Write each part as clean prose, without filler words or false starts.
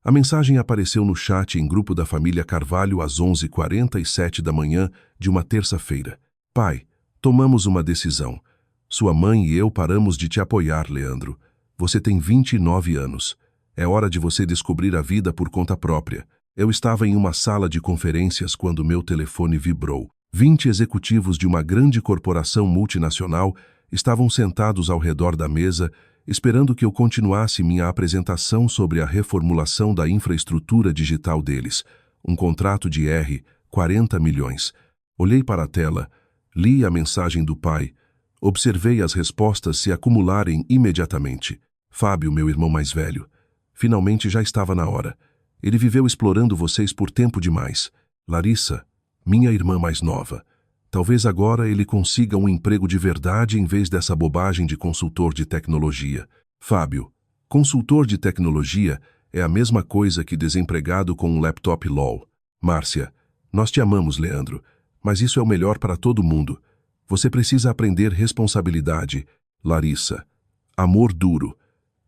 A mensagem apareceu no chat em grupo da família Carvalho às 11h47 da manhã de uma terça-feira. Pai, tomamos uma decisão. Sua mãe e eu paramos de te apoiar, Leandro. Você tem 29 anos. É hora de você descobrir a vida por conta própria. Eu estava em uma sala de conferências quando meu telefone vibrou. 20 executivos de uma grande corporação multinacional estavam sentados ao redor da mesa, esperando que eu continuasse minha apresentação sobre a reformulação da infraestrutura digital deles, um contrato de 40 milhões. Olhei para a tela, li a mensagem do pai, observei as respostas se acumularem imediatamente. Fábio, meu irmão mais velho, finalmente já estava na hora. Ele viveu explorando vocês por tempo demais. Larissa, minha irmã mais nova. Talvez agora ele consiga um emprego de verdade em vez dessa bobagem de consultor de tecnologia. Fábio, consultor de tecnologia é a mesma coisa que desempregado com um laptop LOL. Márcia, nós te amamos, Leandro, mas isso é o melhor para todo mundo. Você precisa aprender responsabilidade. Larissa, amor duro.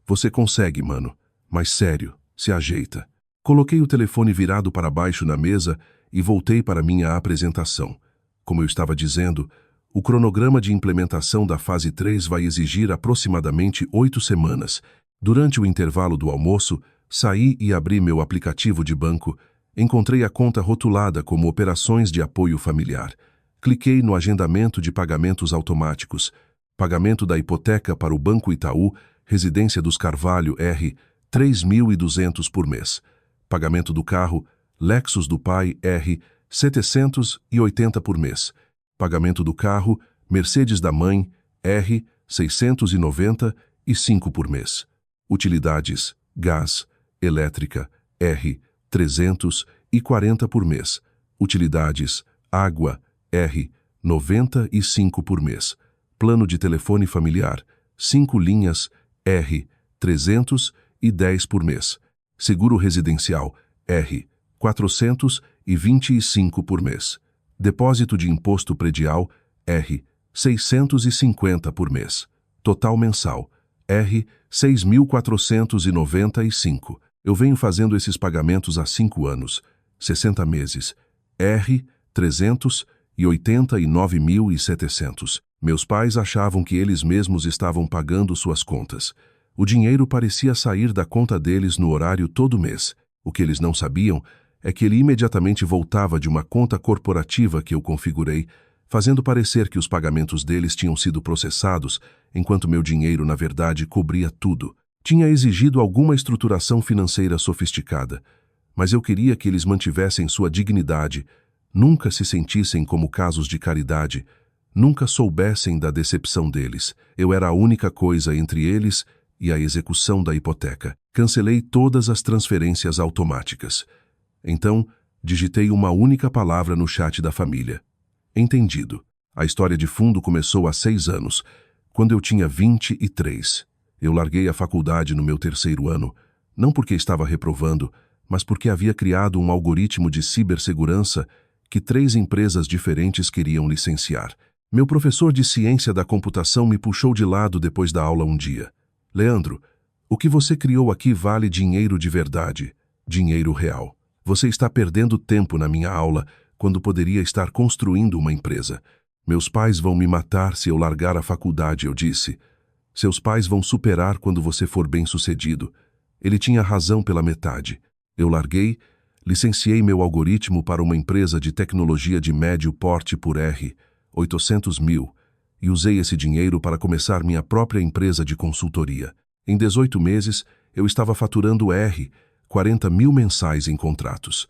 Você consegue, mano, mas sério, se ajeita. Coloquei o telefone virado para baixo na mesa e voltei para minha apresentação. Como eu estava dizendo, o cronograma de implementação da fase 3 vai exigir aproximadamente 8 semanas. Durante o intervalo do almoço, saí e abri meu aplicativo de banco. Encontrei a conta rotulada como Operações de Apoio Familiar. Cliquei no agendamento de pagamentos automáticos. Pagamento da hipoteca para o Banco Itaú, Residência dos Carvalho R, 3.200 por mês. Pagamento do carro, Lexus do pai R, 780 por mês. Pagamento do carro, Mercedes da mãe, R, 695 por mês. Utilidades, gás, elétrica, R, 340 por mês. Utilidades, água, R, 95 por mês. Plano de telefone familiar, 5 linhas, R, 310 por mês. Seguro residencial, R, 425 por mês. Depósito de imposto predial, R, 650 por mês. Total mensal, R, 6.495. Eu venho fazendo esses pagamentos há 5 anos, 60 meses. R, 389.700. Meus pais achavam que eles mesmos estavam pagando suas contas. O dinheiro parecia sair da conta deles no horário todo mês. O que eles não sabiam é que ele imediatamente voltava de uma conta corporativa que eu configurei, fazendo parecer que os pagamentos deles tinham sido processados, enquanto meu dinheiro, na verdade, cobria tudo. Tinha exigido alguma estruturação financeira sofisticada, mas eu queria que eles mantivessem sua dignidade, nunca se sentissem como casos de caridade, nunca soubessem da decepção deles. Eu era a única coisa entre eles e a execução da hipoteca. Cancelei todas as transferências automáticas. Então, digitei uma única palavra no chat da família. Entendido. A história de fundo começou há 6 anos, quando eu tinha 23. Eu larguei a faculdade no meu 3º ano, não porque estava reprovando, mas porque havia criado um algoritmo de cibersegurança que 3 empresas diferentes queriam licenciar. Meu professor de ciência da computação me puxou de lado depois da aula um dia. Leandro, o que você criou aqui vale dinheiro de verdade, dinheiro real. Você está perdendo tempo na minha aula quando poderia estar construindo uma empresa. Meus pais vão me matar se eu largar a faculdade, eu disse. Seus pais vão superar quando você for bem-sucedido. Ele tinha razão pela metade. Eu larguei, licenciei meu algoritmo para uma empresa de tecnologia de médio porte por R, 800 mil, e usei esse dinheiro para começar minha própria empresa de consultoria. Em 18 meses, eu estava faturando R, 40 mil mensais em contratos.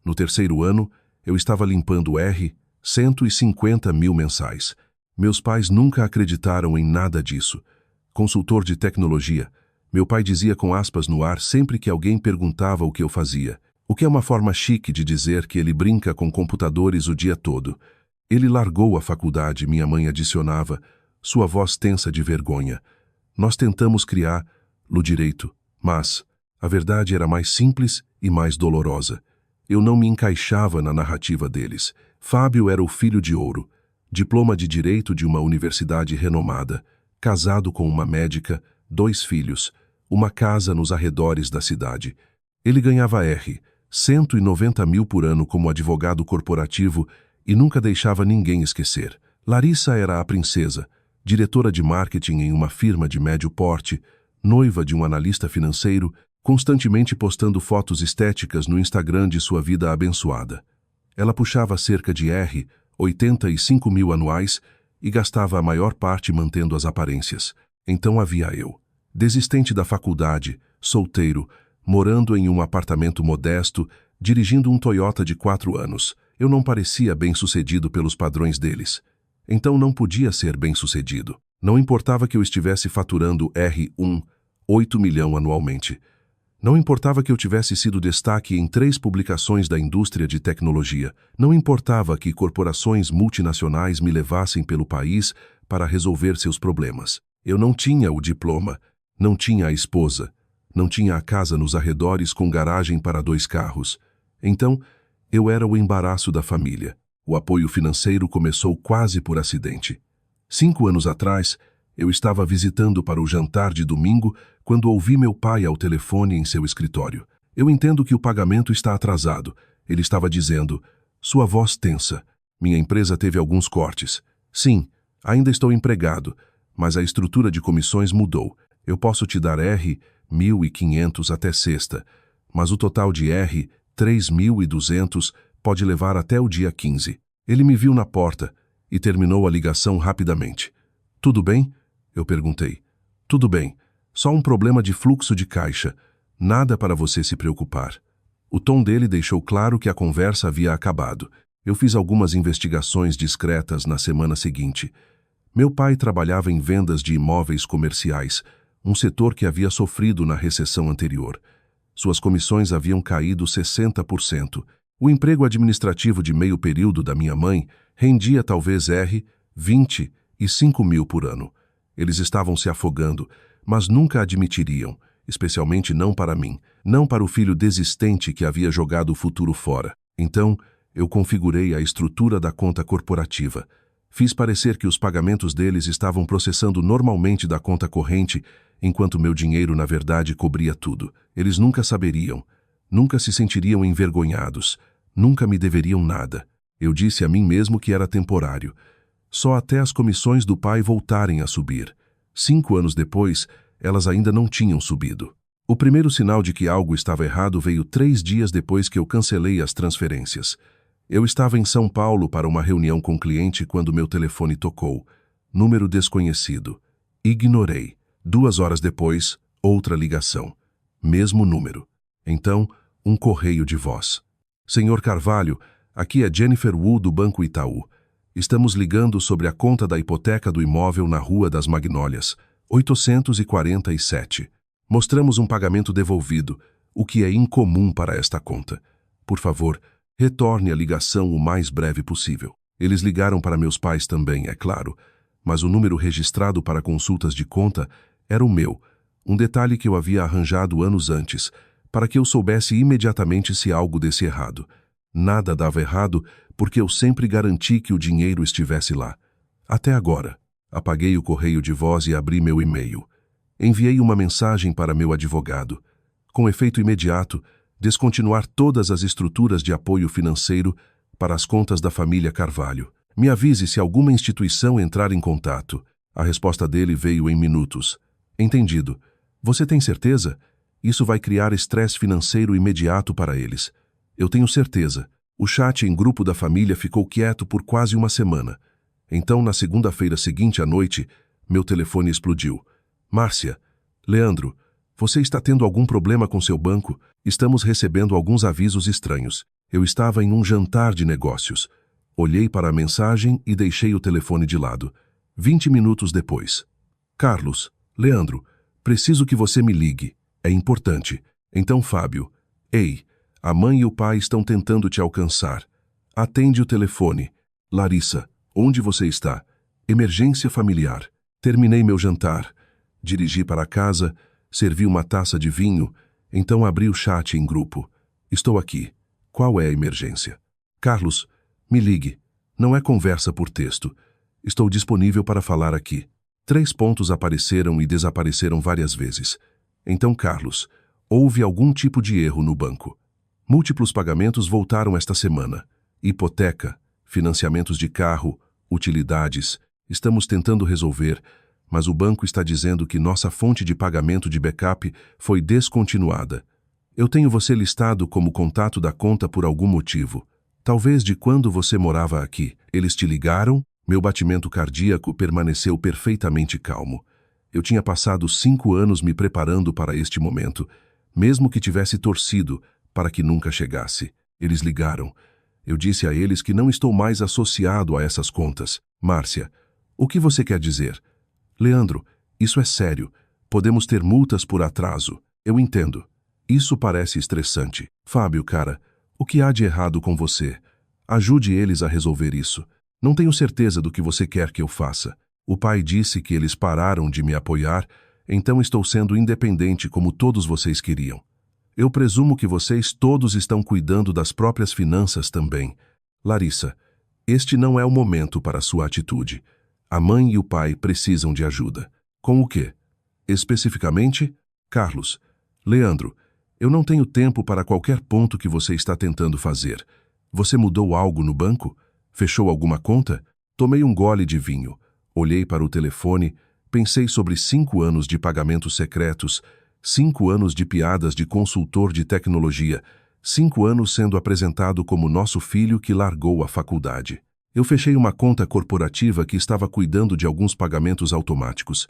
No 3º ano, eu estava limpando R, 150 mil mensais. Meus pais nunca acreditaram em nada disso. Consultor de tecnologia. Meu pai dizia com aspas no ar sempre que alguém perguntava o que eu fazia. O que é uma forma chique de dizer que ele brinca com computadores o dia todo. Ele largou a faculdade, minha mãe adicionava, sua voz tensa de vergonha. Nós tentamos criá-lo direito, mas a verdade era mais simples e mais dolorosa. Eu não me encaixava na narrativa deles. Fábio era o filho de ouro, diploma de direito de uma universidade renomada, casado com uma médica, 2 filhos, uma casa nos arredores da cidade. Ele ganhava 190 mil por ano como advogado corporativo e nunca deixava ninguém esquecer. Larissa era a princesa, diretora de marketing em uma firma de médio porte, noiva de um analista financeiro, constantemente postando fotos estéticas no Instagram de sua vida abençoada. Ela puxava cerca de 85 mil anuais e gastava a maior parte mantendo as aparências. Então havia eu, desistente da faculdade, solteiro, morando em um apartamento modesto, dirigindo um Toyota de 4 anos. Eu não parecia bem-sucedido pelos padrões deles. Então não podia ser bem-sucedido. Não importava que eu estivesse faturando 8 milhão anualmente. Não importava que eu tivesse sido destaque em 3 publicações da indústria de tecnologia. Não importava que corporações multinacionais me levassem pelo país para resolver seus problemas. Eu não tinha o diploma, não tinha a esposa, não tinha a casa nos arredores com garagem para 2 carros. Então, eu era o embaraço da família. O apoio financeiro começou quase por acidente. 5 anos atrás, eu estava visitando para o jantar de domingo quando ouvi meu pai ao telefone em seu escritório. Eu entendo que o pagamento está atrasado. Ele estava dizendo, sua voz tensa. Minha empresa teve alguns cortes. Sim, ainda estou empregado, mas a estrutura de comissões mudou. Eu posso te dar 1.500 até sexta, mas o total de 3.200 pode levar até o dia 15. Ele me viu na porta e terminou a ligação rapidamente. Tudo bem? Eu perguntei. Tudo bem, só um problema de fluxo de caixa. Nada para você se preocupar. O tom dele deixou claro que a conversa havia acabado. Eu fiz algumas investigações discretas na semana seguinte. Meu pai trabalhava em vendas de imóveis comerciais, um setor que havia sofrido na recessão anterior. Suas comissões haviam caído 60%. O emprego administrativo de meio período da minha mãe rendia talvez 25 mil por ano. Eles estavam se afogando, mas nunca admitiriam, especialmente não para mim, não para o filho desistente que havia jogado o futuro fora. Então, eu configurei a estrutura da conta corporativa. Fiz parecer que os pagamentos deles estavam processando normalmente da conta corrente, enquanto meu dinheiro, na verdade, cobria tudo. Eles nunca saberiam, nunca se sentiriam envergonhados, nunca me deveriam nada. Eu disse a mim mesmo que era temporário. Só até as comissões do pai voltarem a subir. 5 anos depois, elas ainda não tinham subido. O primeiro sinal de que algo estava errado veio 3 dias depois que eu cancelei as transferências. Eu estava em São Paulo para uma reunião com o cliente quando meu telefone tocou. Número desconhecido. Ignorei. 2 horas depois, outra ligação. Mesmo número. Então, um correio de voz. Senhor Carvalho, aqui é Jennifer Wu do Banco Itaú. Estamos ligando sobre a conta da hipoteca do imóvel na Rua das Magnólias, 847. Mostramos um pagamento devolvido, o que é incomum para esta conta. Por favor, retorne a ligação o mais breve possível. Eles ligaram para meus pais também, é claro, mas o número registrado para consultas de conta era o meu, um detalhe que eu havia arranjado anos antes, para que eu soubesse imediatamente se algo desse errado. Nada dava errado, porque eu sempre garanti que o dinheiro estivesse lá. Até agora. Apaguei o correio de voz e abri meu e-mail. Enviei uma mensagem para meu advogado. Com efeito imediato, descontinuar todas as estruturas de apoio financeiro para as contas da família Carvalho. Me avise se alguma instituição entrar em contato. A resposta dele veio em minutos. Entendido. Você tem certeza? Isso vai criar estresse financeiro imediato para eles. Eu tenho certeza. O chat em grupo da família ficou quieto por quase uma semana. Então, na segunda-feira seguinte à noite, meu telefone explodiu. Márcia, Leandro, você está tendo algum problema com seu banco? Estamos recebendo alguns avisos estranhos. Eu estava em um jantar de negócios. Olhei para a mensagem e deixei o telefone de lado. 20 minutos depois. Carlos, Leandro, preciso que você me ligue. É importante. Então, Fábio. Ei, a mãe e o pai estão tentando te alcançar. Atende o telefone. Larissa, onde você está? Emergência familiar. Terminei meu jantar. Dirigi para casa, servi uma taça de vinho, então abri o chat em grupo. Estou aqui. Qual é a emergência? Carlos, me ligue. Não é conversa por texto. Estou disponível para falar aqui. 3 pontos apareceram e desapareceram várias vezes. Então, Carlos, Houve algum tipo de erro no banco. Múltiplos pagamentos voltaram esta semana. Hipoteca, financiamentos de carro, utilidades. Estamos tentando resolver, mas o banco está dizendo que nossa fonte de pagamento de backup foi descontinuada. Eu tenho você listado como contato da conta por algum motivo. Talvez de quando você morava aqui. Eles te ligaram? Meu batimento cardíaco permaneceu perfeitamente calmo. Eu tinha passado 5 anos me preparando para este momento, mesmo que tivesse torcido para que nunca chegasse. Eles ligaram. Eu disse a eles que não estou mais associado a essas contas. Márcia, o que você quer dizer? Leandro, isso é sério. Podemos ter multas por atraso. Eu entendo. Isso parece estressante. Fábio, cara, o que há de errado com você? Ajude eles a resolver isso. Não tenho certeza do que você quer que eu faça. O pai disse que eles pararam de me apoiar, então estou sendo independente como todos vocês queriam. Eu presumo que vocês todos estão cuidando das próprias finanças também. Larissa, este não é o momento para sua atitude. A mãe e o pai precisam de ajuda. Com o quê? Especificamente, Carlos. Leandro, eu não tenho tempo para qualquer ponto que você está tentando fazer. Você mudou algo no banco? Fechou alguma conta? Tomei um gole de vinho. Olhei para o telefone, pensei sobre 5 anos de pagamentos secretos, 5 anos de piadas de consultor de tecnologia, 5 anos sendo apresentado como nosso filho que largou a faculdade. Eu fechei uma conta corporativa que estava cuidando de alguns pagamentos automáticos.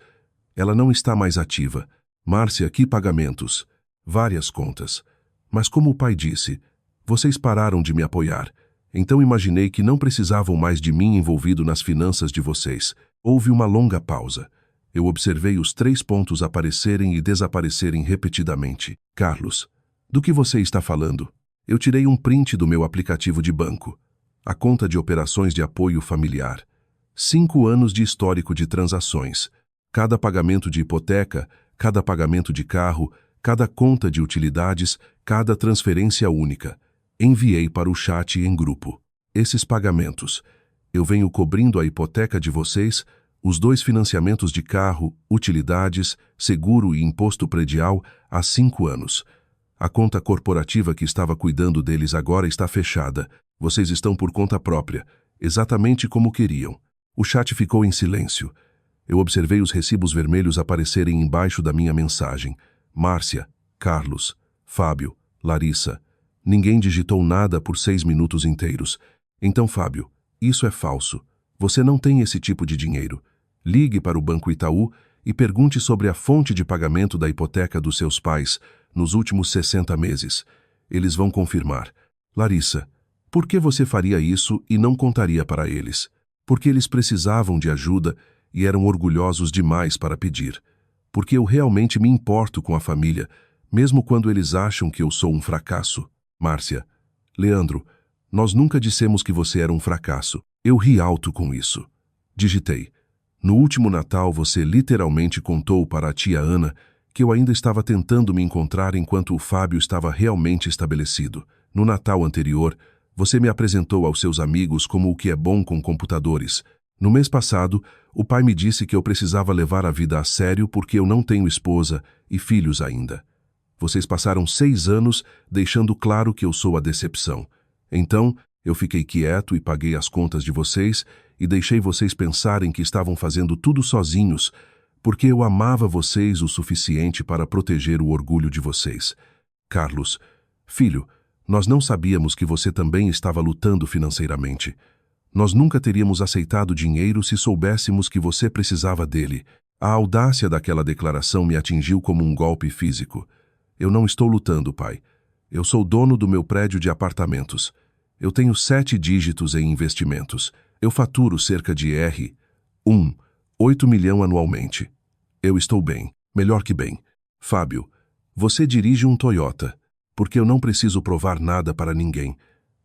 Ela não está mais ativa. Márcia, que pagamentos? Várias contas. Mas como o pai disse, vocês pararam de me apoiar. Então imaginei que não precisavam mais de mim envolvido nas finanças de vocês. Houve uma longa pausa. Eu observei os 3 pontos aparecerem e desaparecerem repetidamente. Carlos, do que você está falando? Eu tirei um print do meu aplicativo de banco. A conta de operações de apoio familiar. 5 anos de histórico de transações. Cada pagamento de hipoteca, cada pagamento de carro, cada conta de utilidades, cada transferência única. Enviei para o chat em grupo. Esses pagamentos. Eu venho cobrindo a hipoteca de vocês, os 2 financiamentos de carro, utilidades, seguro e imposto predial há 5 anos. A conta corporativa que estava cuidando deles agora está fechada. Vocês estão por conta própria, exatamente como queriam. O chat ficou em silêncio. Eu observei os recibos vermelhos aparecerem embaixo da minha mensagem. Márcia, Carlos, Fábio, Larissa. Ninguém digitou nada por 6 minutos inteiros. Então, Fábio, isso é falso. Você não tem esse tipo de dinheiro. Ligue para o Banco Itaú e pergunte sobre a fonte de pagamento da hipoteca dos seus pais nos últimos 60 meses. Eles vão confirmar. Larissa, por que você faria isso e não contaria para eles? Porque eles precisavam de ajuda e eram orgulhosos demais para pedir. Porque eu realmente me importo com a família, mesmo quando eles acham que eu sou um fracasso. Márcia, Leandro, nós nunca dissemos que você era um fracasso. Eu ri alto com isso. Digitei. No último Natal você literalmente contou para a tia Ana que eu ainda estava tentando me encontrar enquanto o Fábio estava realmente estabelecido. No Natal anterior, você me apresentou aos seus amigos como o que é bom com computadores. No mês passado, o pai me disse que eu precisava levar a vida a sério porque eu não tenho esposa e filhos ainda. Vocês passaram 6 anos deixando claro que eu sou a decepção. Então, eu fiquei quieto e paguei as contas de vocês e deixei vocês pensarem que estavam fazendo tudo sozinhos, porque eu amava vocês o suficiente para proteger o orgulho de vocês. Carlos, filho, nós não sabíamos que você também estava lutando financeiramente. Nós nunca teríamos aceitado dinheiro se soubéssemos que você precisava dele. A audácia daquela declaração me atingiu como um golpe físico. Eu não estou lutando, pai. Eu sou dono do meu prédio de apartamentos. Eu tenho 7 dígitos em investimentos. Eu faturo cerca de 8 milhões anualmente. Eu estou bem, melhor que bem. Fábio, você dirige um Toyota, porque eu não preciso provar nada para ninguém,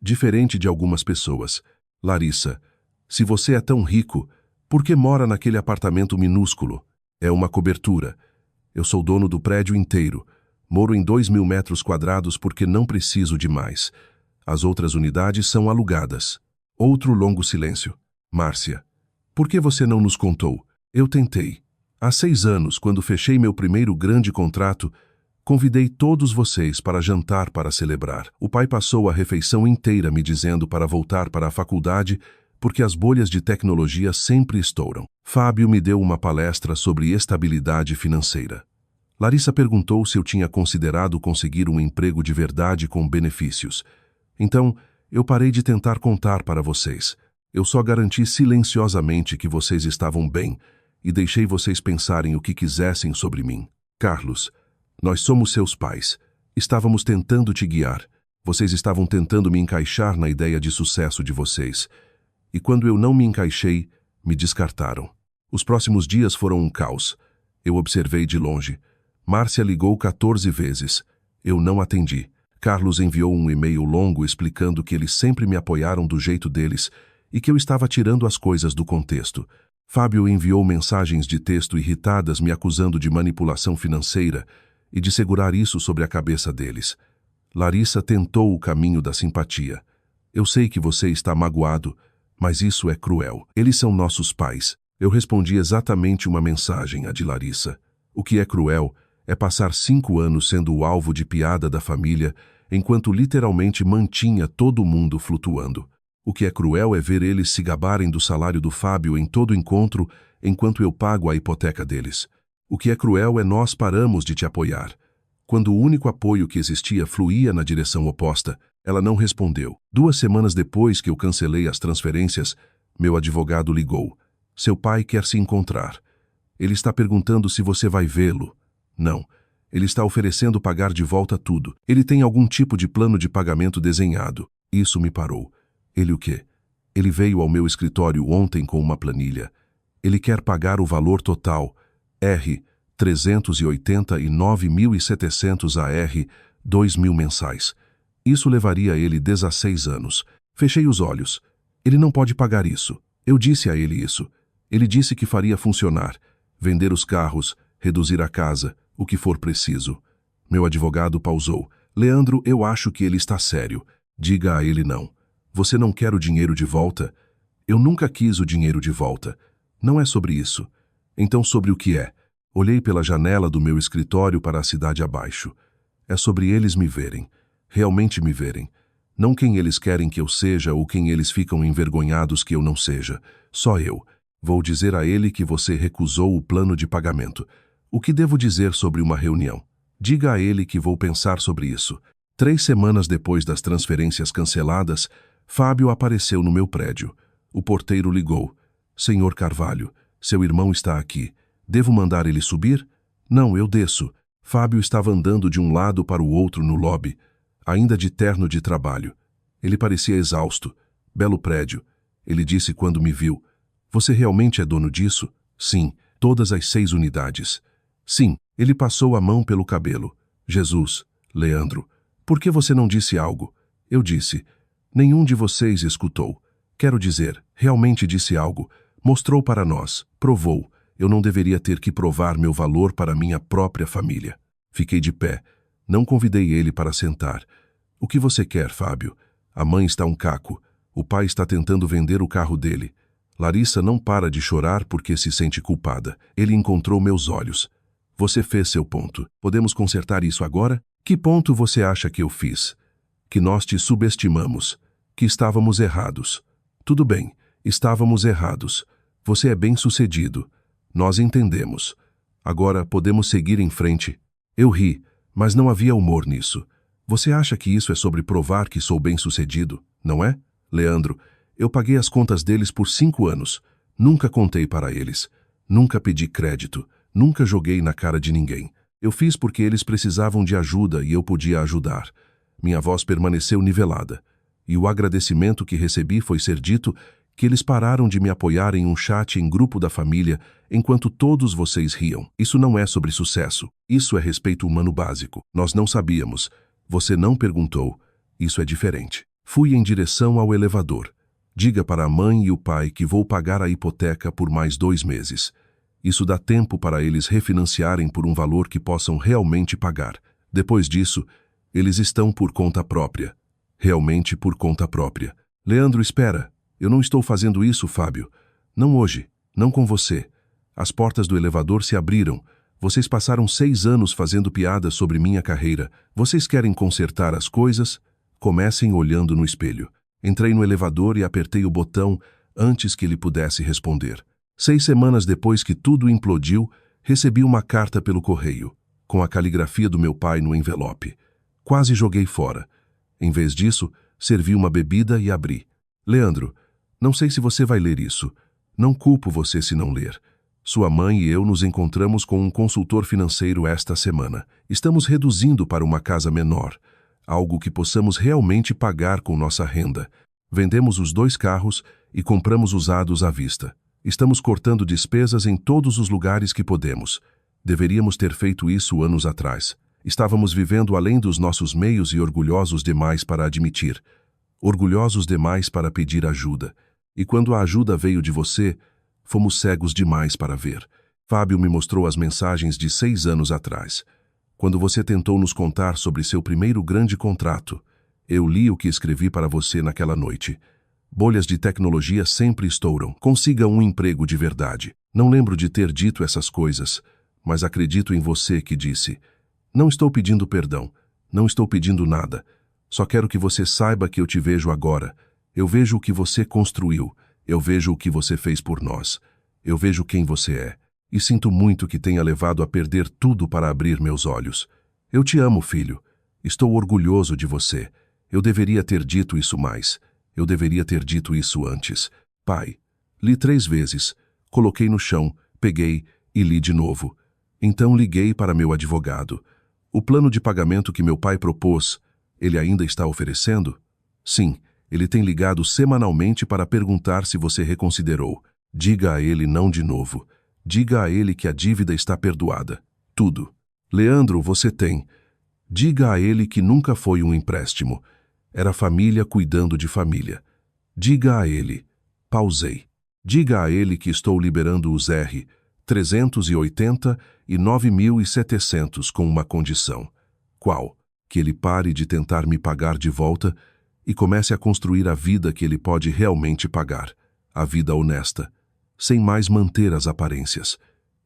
diferente de algumas pessoas. Larissa, se você é tão rico, por que mora naquele apartamento minúsculo? É uma cobertura. Eu sou dono do prédio inteiro. Moro em 2.000 metros quadrados porque não preciso de mais. As outras unidades são alugadas. Outro longo silêncio. Márcia, por que você não nos contou? Eu tentei. Há 6 anos, quando fechei meu primeiro grande contrato, Convidei todos vocês para jantar para celebrar. O pai passou a refeição inteira me dizendo para voltar para a faculdade porque as bolhas de tecnologia sempre estouram. Fábio me deu uma palestra sobre estabilidade financeira. Larissa perguntou se eu tinha considerado conseguir um emprego de verdade com benefícios. Então, eu parei de tentar contar para vocês. Eu só garanti silenciosamente que vocês estavam bem e deixei vocês pensarem o que quisessem sobre mim. Carlos, nós somos seus pais. Estávamos tentando te guiar. Vocês estavam tentando me encaixar na ideia de sucesso de vocês. E quando eu não me encaixei, me descartaram. Os próximos dias foram um caos. Eu observei de longe. Márcia ligou 14 vezes. Eu não atendi. Carlos enviou um e-mail longo explicando que eles sempre me apoiaram do jeito deles e que eu estava tirando as coisas do contexto. Fábio enviou mensagens de texto irritadas me acusando de manipulação financeira e de segurar isso sobre a cabeça deles. Larissa tentou o caminho da simpatia. Eu sei que você está magoado, mas isso é cruel. Eles são nossos pais. Eu respondi exatamente uma mensagem, a de Larissa. O que é cruel é passar 5 anos sendo o alvo de piada da família, enquanto literalmente mantinha todo mundo flutuando. O que é cruel é ver eles se gabarem do salário do Fábio em todo encontro, enquanto eu pago a hipoteca deles. O que é cruel é nós paramos de te apoiar. Quando o único apoio que existia fluía na direção oposta, ela não respondeu. 2 semanas depois que eu cancelei as transferências, meu advogado ligou. Seu pai quer se encontrar. Ele está perguntando se você vai vê-lo. Não. Ele está oferecendo pagar de volta tudo. Ele tem algum tipo de plano de pagamento desenhado. Isso me parou. Ele o quê? Ele veio ao meu escritório ontem com uma planilha. Ele quer pagar o valor total, R$ 389.700 a R$ 2.000 mensais. Isso levaria ele 16 anos. Fechei os olhos. Ele não pode pagar isso. Eu disse a ele isso. Ele disse que faria funcionar. Vender os carros, reduzir a casa, o que for preciso. Meu advogado pausou. Leandro, eu acho que ele está sério. Diga a ele não. Você não quer o dinheiro de volta? Eu nunca quis o dinheiro de volta. Não é sobre isso. Então sobre o que é? Olhei pela janela do meu escritório para a cidade abaixo. É sobre eles me verem. Realmente me verem. Não quem eles querem que eu seja ou quem eles ficam envergonhados que eu não seja. Só eu. Vou dizer a ele que você recusou o plano de pagamento. O que devo dizer sobre uma reunião? Diga a ele que vou pensar sobre isso. 3 semanas depois das transferências canceladas, Fábio apareceu no meu prédio. O porteiro ligou. Senhor Carvalho, seu irmão está aqui. Devo mandar ele subir? Não, eu desço. Fábio estava andando de um lado para o outro no lobby, ainda de terno de trabalho. Ele parecia exausto. Belo prédio. Ele disse quando me viu. Você realmente é dono disso? Sim, todas as 6 unidades. Sim, ele passou a mão pelo cabelo. Jesus, Leandro, por que você não disse algo? Eu disse. Nenhum de vocês escutou. Quero dizer, realmente disse algo. Mostrou para nós, provou. Eu não deveria ter que provar meu valor para minha própria família. Fiquei de pé. Não convidei ele para sentar. O que você quer, Fábio? A mãe está um caco. O pai está tentando vender o carro dele. Larissa não para de chorar porque se sente culpada. Ele encontrou meus olhos. Você fez seu ponto. Podemos consertar isso agora? Que ponto você acha que eu fiz? Que nós te subestimamos. Que estávamos errados. Tudo bem, estávamos errados. Você é bem-sucedido. Nós entendemos. Agora podemos seguir em frente. Eu ri, mas não havia humor nisso. Você acha que isso é sobre provar que sou bem-sucedido, não é? Leandro, eu paguei as contas deles por 5 anos. Nunca contei para eles. Nunca pedi crédito. Nunca joguei na cara de ninguém. Eu fiz porque eles precisavam de ajuda e eu podia ajudar. Minha voz permaneceu nivelada. E o agradecimento que recebi foi ser dito que eles pararam de me apoiar em um chat em grupo da família enquanto todos vocês riam. Isso não é sobre sucesso. Isso é respeito humano básico. Nós não sabíamos. Você não perguntou. Isso é diferente. Fui em direção ao elevador. Diga para a mãe e o pai que vou pagar a hipoteca por mais 2 meses. Isso dá tempo para eles refinanciarem por um valor que possam realmente pagar. Depois disso, eles estão por conta própria. Realmente por conta própria. Leandro, espera. Eu não estou fazendo isso, Fábio. Não hoje. Não com você. As portas do elevador se abriram. Vocês passaram 6 anos fazendo piadas sobre minha carreira. Vocês querem consertar as coisas? Comecem olhando no espelho. Entrei no elevador e apertei o botão antes que ele pudesse responder. 6 semanas depois que tudo implodiu, recebi uma carta pelo correio, com a caligrafia do meu pai no envelope. Quase joguei fora. Em vez disso, servi uma bebida e abri. Leandro, não sei se você vai ler isso. Não culpo você se não ler. Sua mãe e eu nos encontramos com um consultor financeiro esta semana. Estamos reduzindo para uma casa menor, algo que possamos realmente pagar com nossa renda. Vendemos os 2 carros e compramos usados à vista. Estamos cortando despesas em todos os lugares que podemos. Deveríamos ter feito isso anos atrás. Estávamos vivendo além dos nossos meios e orgulhosos demais para admitir. Orgulhosos demais para pedir ajuda. E quando a ajuda veio de você, fomos cegos demais para ver. Fábio me mostrou as mensagens de 6 anos atrás. Quando você tentou nos contar sobre seu primeiro grande contrato, eu li o que escrevi para você naquela noite. Bolhas de tecnologia sempre estouram. Consiga um emprego de verdade. Não lembro de ter dito essas coisas, mas acredito em você que disse. Não estou pedindo perdão. Não estou pedindo nada. Só quero que você saiba que eu te vejo agora. Eu vejo o que você construiu. Eu vejo o que você fez por nós. Eu vejo quem você é. E sinto muito que tenha levado a perder tudo para abrir meus olhos. Eu te amo, filho. Estou orgulhoso de você. Eu deveria ter dito isso mais. Eu deveria ter dito isso antes. Pai, li 3 vezes. Coloquei no chão, peguei e li de novo. Então liguei para meu advogado. O plano de pagamento que meu pai propôs, ele ainda está oferecendo? Sim, ele tem ligado semanalmente para perguntar se você reconsiderou. Diga a ele não de novo. Diga a ele que a dívida está perdoada. Tudo. Leandro, você tem. Diga a ele que nunca foi um empréstimo. Era família cuidando de família. Diga a ele. Pausei. Diga a ele que estou liberando os R. 380 e 9.700 com uma condição. Qual? Que ele pare de tentar me pagar de volta e comece a construir a vida que ele pode realmente pagar. A vida honesta. Sem mais manter as aparências.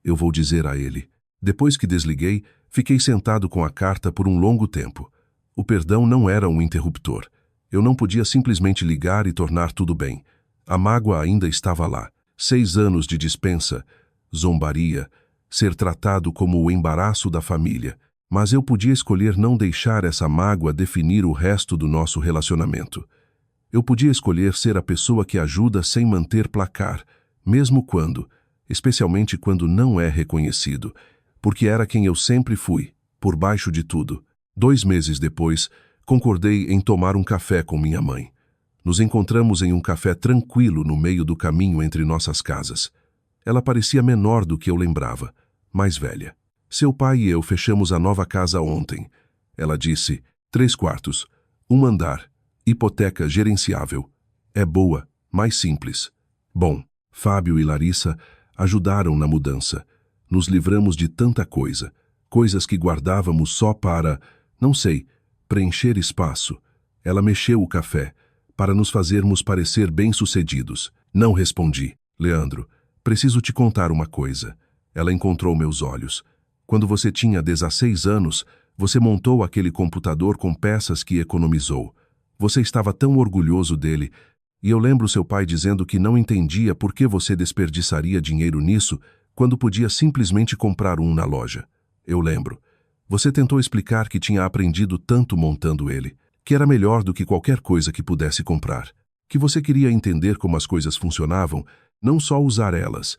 Eu vou dizer a ele. Depois que desliguei, fiquei sentado com a carta por um longo tempo. O perdão não era um interruptor. Eu não podia simplesmente ligar e tornar tudo bem. A mágoa ainda estava lá. 6 anos de dispensa, zombaria, ser tratado como o embaraço da família. Mas eu podia escolher não deixar essa mágoa definir o resto do nosso relacionamento. Eu podia escolher ser a pessoa que ajuda sem manter placar, mesmo quando, especialmente quando não é reconhecido, porque era quem eu sempre fui, por baixo de tudo. 2 meses depois, concordei em tomar um café com minha mãe. Nos encontramos em um café tranquilo no meio do caminho entre nossas casas. Ela parecia menor do que eu lembrava, mais velha. Seu pai e eu fechamos a nova casa ontem. Ela disse, 3 quartos, 1 andar, hipoteca gerenciável. É boa, mais simples. Bom, Fábio e Larissa ajudaram na mudança. Nos livramos de tanta coisa, coisas que guardávamos só para, não sei, preencher espaço. Ela mexeu o café, para nos fazermos parecer bem-sucedidos. Não respondi. Leandro, preciso te contar uma coisa. Ela encontrou meus olhos. Quando você tinha 16 anos, você montou aquele computador com peças que economizou. Você estava tão orgulhoso dele, e eu lembro seu pai dizendo que não entendia por que você desperdiçaria dinheiro nisso quando podia simplesmente comprar um na loja. Eu lembro. Você tentou explicar que tinha aprendido tanto montando ele, que era melhor do que qualquer coisa que pudesse comprar, que você queria entender como as coisas funcionavam, não só usar elas.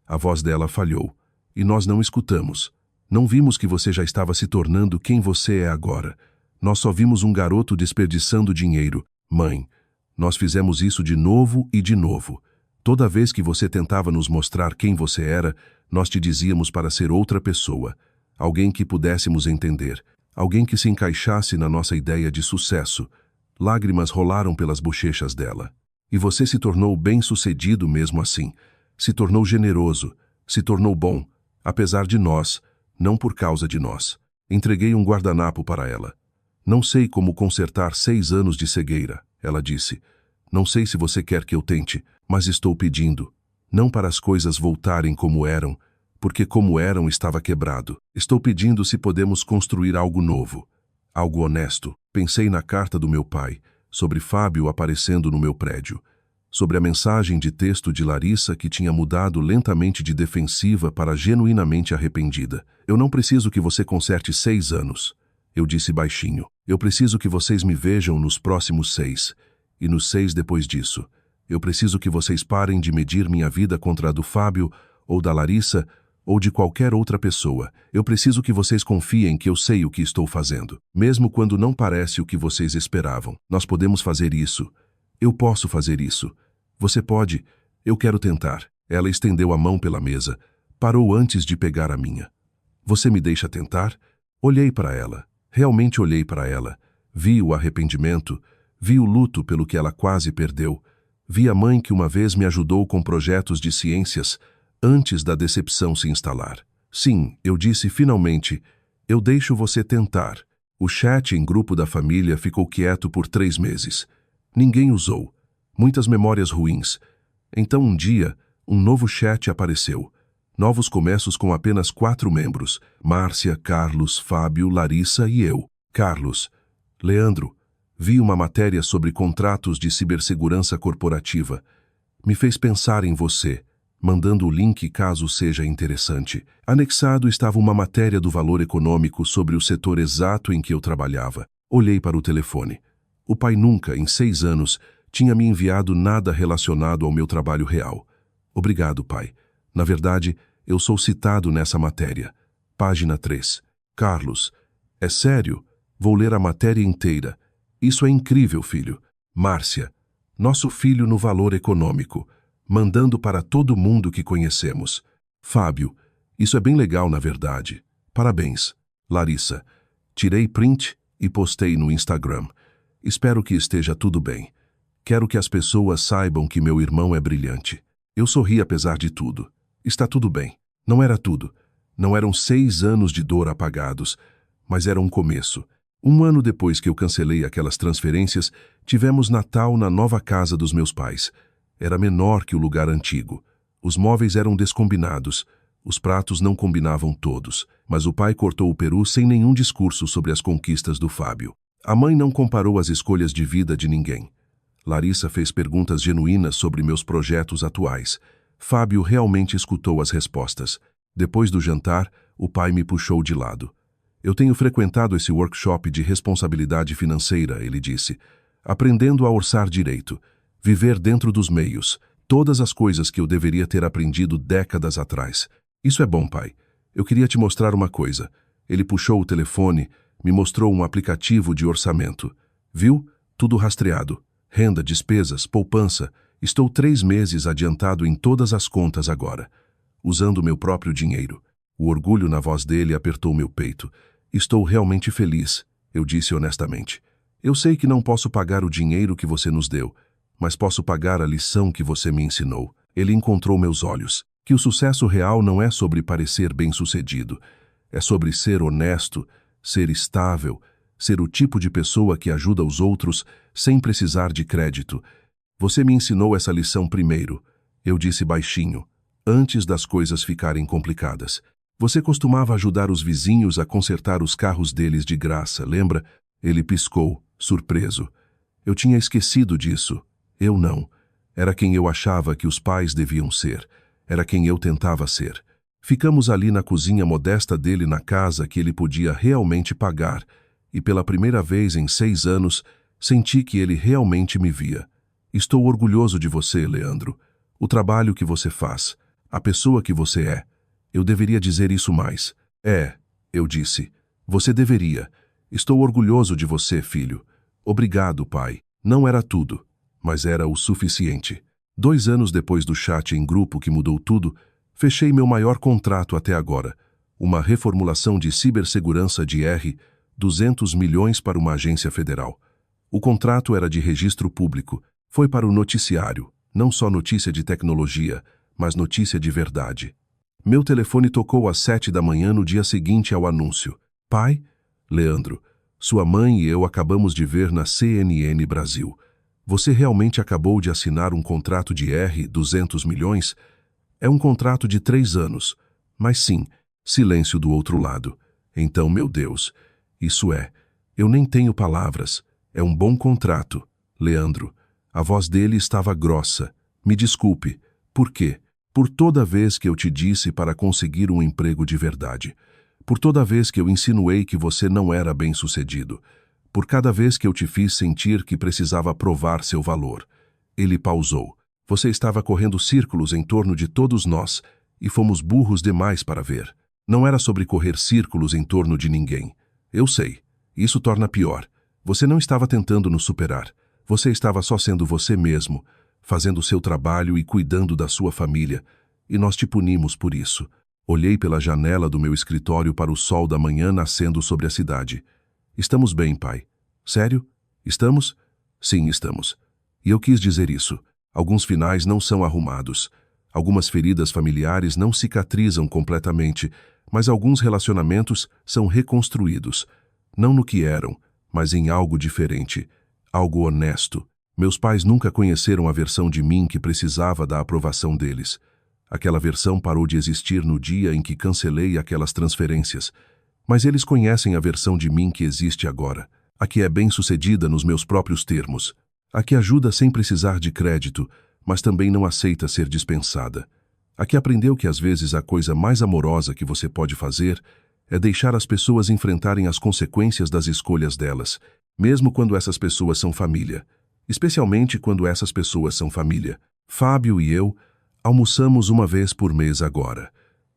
A voz dela falhou, e nós não escutamos. Não vimos que você já estava se tornando quem você é agora. Nós só vimos um garoto desperdiçando dinheiro. Mãe, nós fizemos isso de novo e de novo. Toda vez que você tentava nos mostrar quem você era, nós te dizíamos para ser outra pessoa. Alguém que pudéssemos entender. Alguém que se encaixasse na nossa ideia de sucesso. Lágrimas rolaram pelas bochechas dela. E você se tornou bem-sucedido mesmo assim. Se tornou generoso. Se tornou bom. Apesar de nós. Não por causa de nós. Entreguei um guardanapo para ela. Não sei como consertar 6 anos de cegueira, ela disse. Não sei se você quer que eu tente, mas estou pedindo. Não para as coisas voltarem como eram, porque como eram estava quebrado. Estou pedindo se podemos construir algo novo, algo honesto. Pensei na carta do meu pai, sobre Fábio aparecendo no meu prédio, sobre a mensagem de texto de Larissa que tinha mudado lentamente de defensiva para genuinamente arrependida. Eu não preciso que você conserte 6 anos, eu disse baixinho. Eu preciso que vocês me vejam nos próximos 6, e nos 6 depois disso. Eu preciso que vocês parem de medir minha vida contra a do Fábio, ou da Larissa, ou de qualquer outra pessoa. Eu preciso que vocês confiem que eu sei o que estou fazendo, mesmo quando não parece o que vocês esperavam. Nós podemos fazer isso. Eu posso fazer isso. Você pode. Eu quero tentar. Ela estendeu a mão pela mesa. Parou antes de pegar a minha. Você me deixa tentar? Olhei para ela. Realmente olhei para ela. Vi o arrependimento. Vi o luto pelo que ela quase perdeu. Vi a mãe que uma vez me ajudou com projetos de ciências antes da decepção se instalar. Sim, eu disse finalmente, eu deixo você tentar. O chat em grupo da família ficou quieto por 3 meses. Ninguém usou. Muitas memórias ruins. Então um dia, um novo chat apareceu. Novos começos com apenas 4 membros. Márcia, Carlos, Fábio, Larissa e eu. Carlos. Leandro. Vi uma matéria sobre contratos de cibersegurança corporativa. Me fez pensar em você, mandando o link caso seja interessante. Anexado estava uma matéria do Valor Econômico sobre o setor exato em que eu trabalhava. Olhei para o telefone. O pai nunca, em 6 anos, tinha me enviado nada relacionado ao meu trabalho real. Obrigado, pai. Na verdade, eu sou citado nessa matéria. Página 3. Carlos. É sério? Vou ler a matéria inteira. Isso é incrível, filho. Márcia. Nosso filho no Valor Econômico. Mandando para todo mundo que conhecemos. Fábio. Isso é bem legal, na verdade. Parabéns. Larissa. Tirei print e postei no Instagram. Espero que esteja tudo bem. Quero que as pessoas saibam que meu irmão é brilhante. Eu sorri apesar de tudo. Está tudo bem. Não era tudo. Não eram 6 anos de dor apagados, mas era um começo. 1 ano depois que eu cancelei aquelas transferências, tivemos Natal na nova casa dos meus pais. Era menor que o lugar antigo. Os móveis eram descombinados. Os pratos não combinavam todos, mas o pai cortou o peru sem nenhum discurso sobre as conquistas do Fábio. A mãe não comparou as escolhas de vida de ninguém. Larissa fez perguntas genuínas sobre meus projetos atuais. Fábio realmente escutou as respostas. Depois do jantar, o pai me puxou de lado. Eu tenho frequentado esse workshop de responsabilidade financeira, ele disse. Aprendendo a orçar direito. Viver dentro dos meios. Todas as coisas que eu deveria ter aprendido décadas atrás. Isso é bom, pai. Eu queria te mostrar uma coisa. Ele puxou o telefone, me mostrou um aplicativo de orçamento. Viu? Tudo rastreado. Renda, despesas, poupança. Estou 3 meses adiantado em todas as contas agora. Usando meu próprio dinheiro. O orgulho na voz dele apertou meu peito. Estou realmente feliz, eu disse honestamente. Eu sei que não posso pagar o dinheiro que você nos deu, mas posso pagar a lição que você me ensinou. Ele encontrou meus olhos. Que o sucesso real não é sobre parecer bem-sucedido. É sobre ser honesto, ser estável, ser o tipo de pessoa que ajuda os outros sem precisar de crédito. Você me ensinou essa lição primeiro, eu disse baixinho, antes das coisas ficarem complicadas. Você costumava ajudar os vizinhos a consertar os carros deles de graça, lembra? Ele piscou, surpreso. Eu tinha esquecido disso. Eu não. Era quem eu achava que os pais deviam ser. Era quem eu tentava ser. Ficamos ali na cozinha modesta dele na casa que ele podia realmente pagar, e pela primeira vez em 6 anos, senti que ele realmente me via. Estou orgulhoso de você, Leandro. O trabalho que você faz. A pessoa que você é. Eu deveria dizer isso mais. Eu disse. Você deveria. Estou orgulhoso de você, filho. Obrigado, pai. Não era tudo, mas era o suficiente. 2 anos depois do chat em grupo que mudou tudo, fechei meu maior contrato até agora. Uma reformulação de cibersegurança de 200 milhões para uma agência federal. O contrato era de registro público. Foi para o noticiário. Não só notícia de tecnologia, mas notícia de verdade. Meu telefone tocou às 7 da manhã no dia seguinte ao anúncio. Pai? Leandro, sua mãe e eu acabamos de ver na CNN Brasil. Você realmente acabou de assinar um contrato de 200 milhões? É um contrato de 3 anos, Mas sim, silêncio do outro lado. Então, meu Deus, isso é. Eu nem tenho palavras. É um bom contrato. Leandro. A voz dele estava grossa. Me desculpe. Por quê? Por toda vez que eu te disse para conseguir um emprego de verdade. Por toda vez que eu insinuei que você não era bem-sucedido. Por cada vez que eu te fiz sentir que precisava provar seu valor. Ele pausou. Você estava correndo círculos em torno de todos nós, e fomos burros demais para ver. Não era sobre correr círculos em torno de ninguém. Eu sei. Isso torna pior. Você não estava tentando nos superar. Você estava só sendo você mesmo, fazendo o seu trabalho e cuidando da sua família, e nós te punimos por isso. Olhei pela janela do meu escritório para o sol da manhã nascendo sobre a cidade. Estamos bem, pai. Sério? Estamos? Sim, estamos. E eu quis dizer isso. Alguns finais não são arrumados. Algumas feridas familiares não cicatrizam completamente, mas alguns relacionamentos são reconstruídos. Não no que eram, mas em algo diferente. Algo honesto. Meus pais nunca conheceram a versão de mim que precisava da aprovação deles. Aquela versão parou de existir no dia em que cancelei aquelas transferências. Mas eles conhecem a versão de mim que existe agora. A que é bem-sucedida nos meus próprios termos. A que ajuda sem precisar de crédito, mas também não aceita ser dispensada. A que aprendeu que às vezes a coisa mais amorosa que você pode fazer é deixar as pessoas enfrentarem as consequências das escolhas delas, mesmo quando essas pessoas são família. Especialmente quando essas pessoas são família. Fábio e eu almoçamos uma vez por mês agora.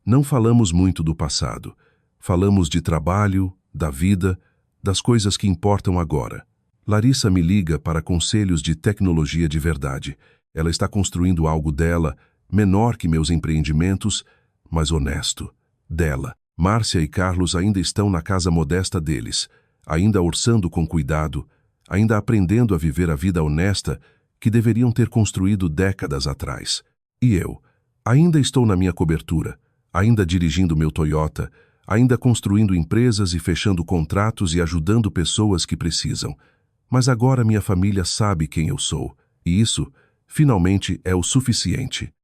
Não falamos muito do passado. Falamos de trabalho, da vida, das coisas que importam agora. Larissa me liga para conselhos de tecnologia de verdade. Ela está construindo algo dela, menor que meus empreendimentos, mas honesto. Dela. Márcia e Carlos ainda estão na casa modesta deles, ainda orçando com cuidado, ainda aprendendo a viver a vida honesta que deveriam ter construído décadas atrás. E eu, ainda estou na minha cobertura, ainda dirigindo meu Toyota, ainda construindo empresas e fechando contratos e ajudando pessoas que precisam. Mas agora minha família sabe quem eu sou, e isso, finalmente, é o suficiente.